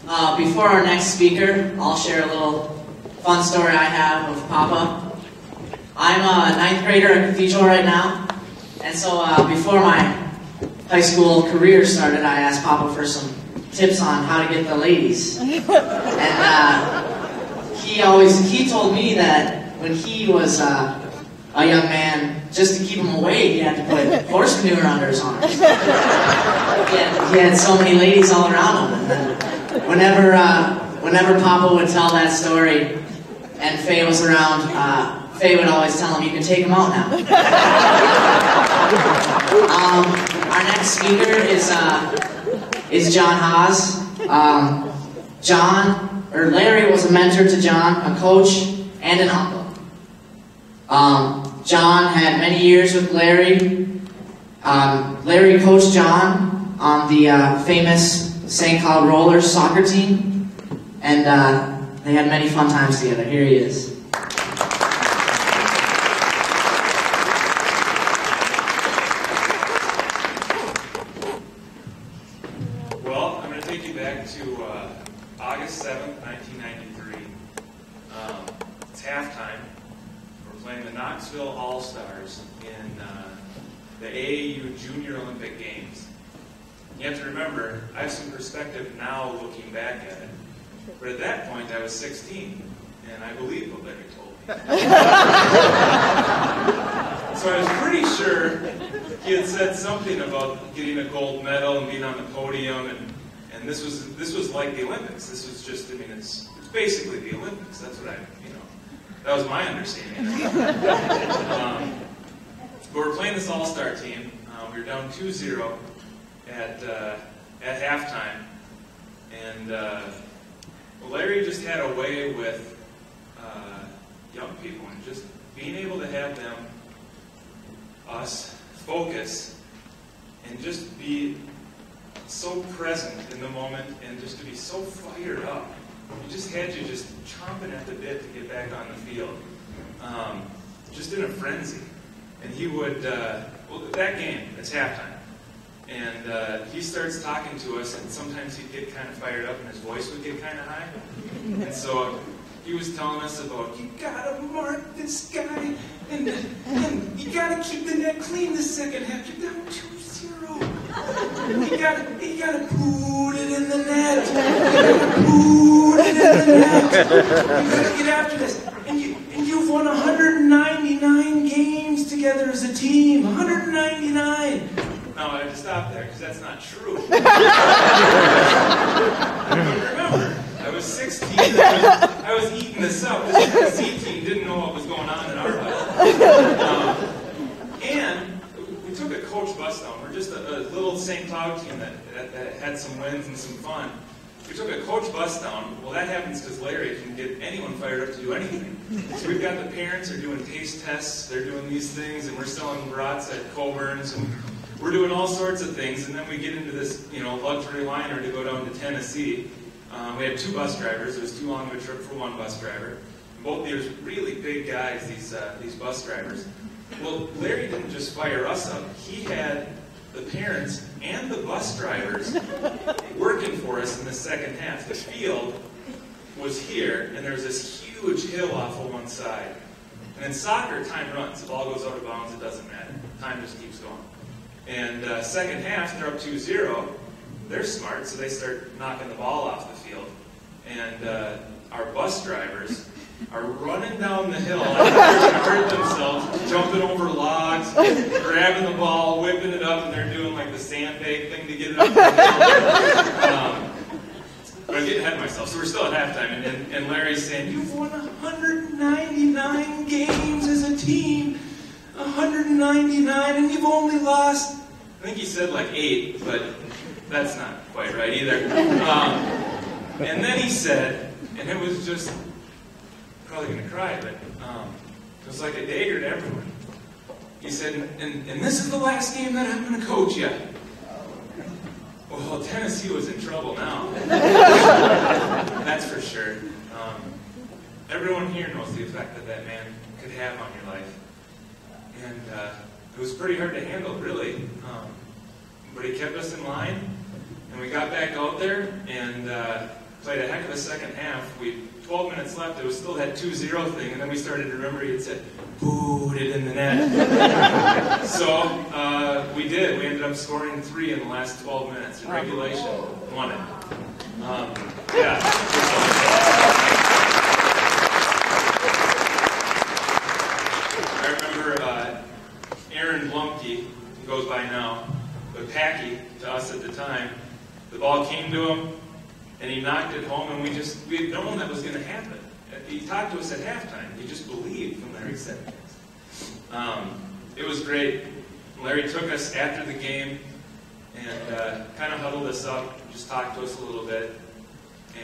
Before our next speaker, I'll share a little fun story I have with Papa. I'm a 9th grader at Cathedral right now, and so before my high school career started, I asked Papa for some tips on how to get the ladies. And he told me that when he was a young man, just to keep him away, he had to put horse manure under his arms. He had so many ladies all around him. And then whenever Papa would tell that story and Faye was around, Faye would always tell him, "You can take him out now." Our next speaker is John Haws. Larry was a mentor to John, a coach, and an uncle. John had many years with Larry. Larry coached John on the famous St. Cloud Rollers soccer team, and they had many fun times together. Here he is. Well, I'm going to take you back to August 7th, 1993. It's halftime. We're playing the Knoxville All-Stars in the AAU Junior Olympic Games. You have to remember, I have some perspective now looking back at it. But at that point, I was 16, and I believed what Larry told me. So I was pretty sure he had said something about getting a gold medal and being on the podium, and this was like the Olympics. This was just, I mean, it's basically the Olympics. That's what that was my understanding. But we're playing this all-star team. We were down 2-0 at halftime, and Larry just had a way with young people and just being able to have us focus and just be so present in the moment and just to be so fired up. He just had you just chomping at the bit to get back on the field, just in a frenzy. And he would, well, that game, it's halftime. And he starts talking to us, and sometimes he'd get kind of fired up and his voice would get kind of high. And so he was telling us about, you gotta mark this guy, and you gotta keep the net clean the second half. You're down 2-0. You gotta put it in the net. You gotta put it in the net. You gotta get after this. And you've won 199 games together as a team. 199. No, I had to stop there because that's not true. Remember, I was 16. I was eating this up. This C team didn't know what was going on in our life. And we took a coach bus down. We're just a little St. Cloud team that had some wins and some fun. We took a coach bus down. Well, that happens because Larry can get anyone fired up to do anything. So we've got the parents are doing taste tests. They're doing these things, and we're selling brats at Coburn's, and we're doing all sorts of things. And then we get into this, luxury liner to go down to Tennessee. We had 2 bus drivers. It was too long of a trip for one bus driver. Both these really big guys, these bus drivers. Well, Larry didn't just fire us up. He had the parents and the bus drivers working for us in the second half. The field was here, and there was this huge hill off of one side. And in soccer, time runs. The ball goes out of bounds, it doesn't matter. Time just keeps going. And second half, they're up 2-0. They're smart, so they start knocking the ball off the field. And our bus drivers are running down the hill like they're going to hurt themselves, jumping over logs, grabbing the ball, whipping it up, and they're doing like the sandbag thing to get it up the hill. But I'm getting ahead of myself, so we're still at halftime, and Larry's saying, you've won 199 games as a team, 199, and you've only lost, I think he said like 8, but that's not quite right either. And then he said, and it was just, probably going to cry, but it was like a dagger to everyone. He said, and this is the last game that I'm going to coach you. Well, Tennessee was in trouble now. That's for sure. Everyone here knows the effect that man could have on your life. And it was pretty hard to handle, really. But he kept us in line, and we got back out there, and played a heck of a second half. 12 minutes left, it was still that 2-0 thing, and then we started to remember he had said, booed it in the net. So we did. We ended up scoring 3 in the last 12 minutes. In regulation, won it. Yeah. I remember Aaron Blumke, he goes by now, but Packy, to us at the time, the ball came to him, and he knocked it home, and we had known that was going to happen. He talked to us at halftime. He just believed when Larry said things. It was great. Larry took us after the game and kind of huddled us up, just talked to us a little bit.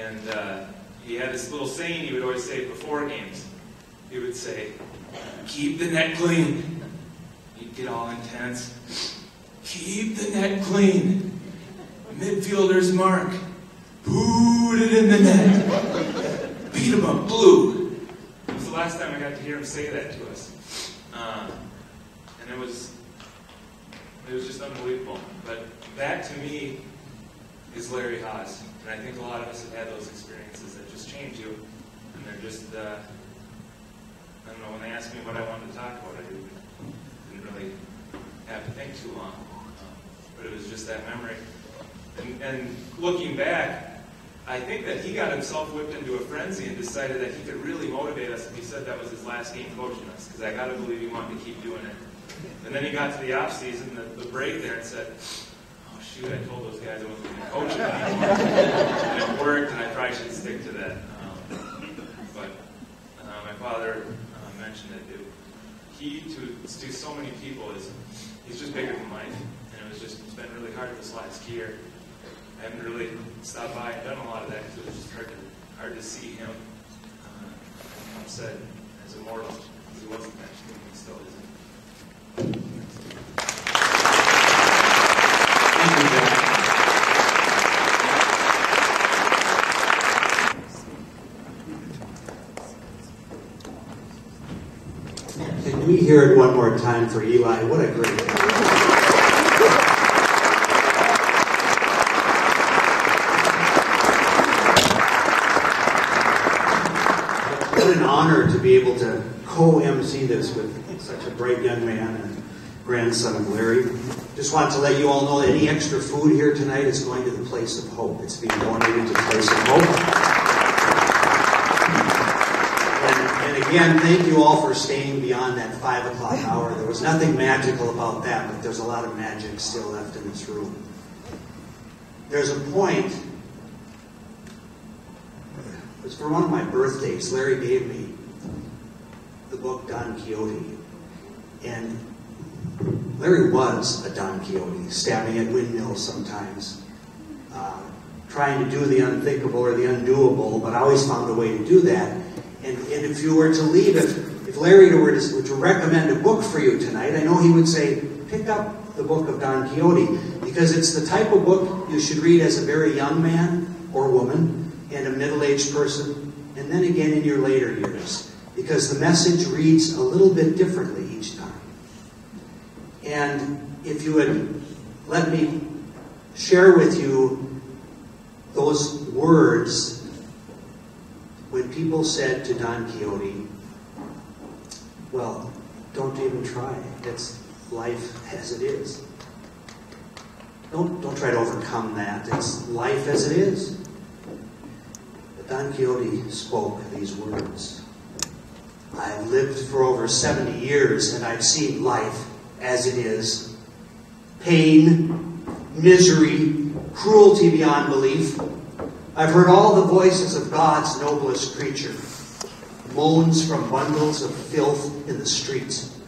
And he had this little saying he would always say before games. He would say, keep the net clean. He'd get all intense. Keep the net clean. Midfielder's mark. Put it in the net. Beat him up blue. It was the last time I got to hear him say that to us. And it was just unbelievable. But that to me is Larry Haws. And I think a lot of us have had those experiences that just change you. And they're just, I don't know, when they asked me what I wanted to talk about, I didn't really have to think too long. But it was just that memory. And looking back, I think that he got himself whipped into a frenzy and decided that he could really motivate us if he said that was his last game coaching us, because I got to believe he wanted to keep doing it. And then he got to the off season, the break there, and said, "Oh shoot, I told those guys I wasn't going to coach them anymore." And it worked, and I probably should stick to that. But my father mentioned it. He to so many people he's just bigger than life, and it's been really hard this last year. I haven't really stopped by and done a lot of that because it was just hard to see him, I'm said, as immortal, because he wasn't that, and he still isn't. Can we hear it one more time for Eli? What a great What an honor to be able to co-MC this with such a bright young man and grandson of Larry. Just want to let you all know that any extra food here tonight is going to the Place of Hope. It's being donated to the Place of Hope. And again, thank you all for staying beyond that 5 o'clock hour. There was nothing magical about that, but there's a lot of magic still left in this room. There's a point. It was for one of my birthdays. Larry gave me the book Don Quixote. And Larry was a Don Quixote, stabbing at windmills sometimes, trying to do the unthinkable or the undoable, but I always found a way to do that. And if you were to leave, if Larry were to recommend a book for you tonight, I know he would say, pick up the book of Don Quixote, because it's the type of book you should read as a very young man or woman, and a middle-aged person, and then again in your later years, because the message reads a little bit differently each time. And if you would let me share with you those words when people said to Don Quixote, well, don't even try. It's life as it is. Don't try to overcome that. It's life as it is. Don Quixote spoke these words. I've lived for over 70 years, and I've seen life as it is. Pain, misery, cruelty beyond belief. I've heard all the voices of God's noblest creature. Moans from bundles of filth in the streets.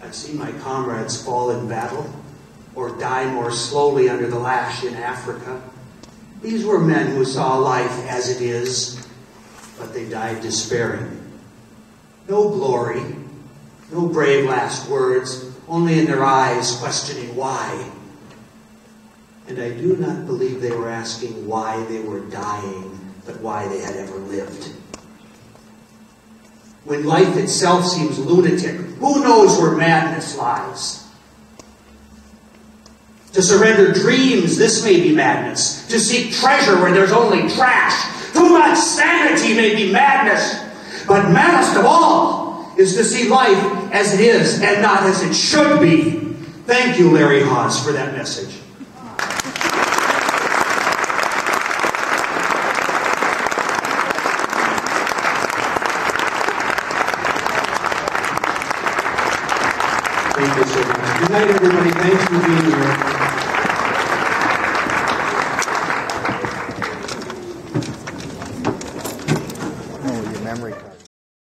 I've seen my comrades fall in battle, or die more slowly under the lash in Africa. These were men who saw life as it is, but they died despairing. No glory, no brave last words, only in their eyes questioning why. And I do not believe they were asking why they were dying, but why they had ever lived. When life itself seems lunatic, who knows where madness lies? To surrender dreams, this may be madness. to seek treasure where there's only trash. Too much sanity may be madness. But maddest of all is to see life as it is and not as it should be. Thank you, Larry Haws, for that message. Thank you so much. Good night, everybody. Thanks for being here.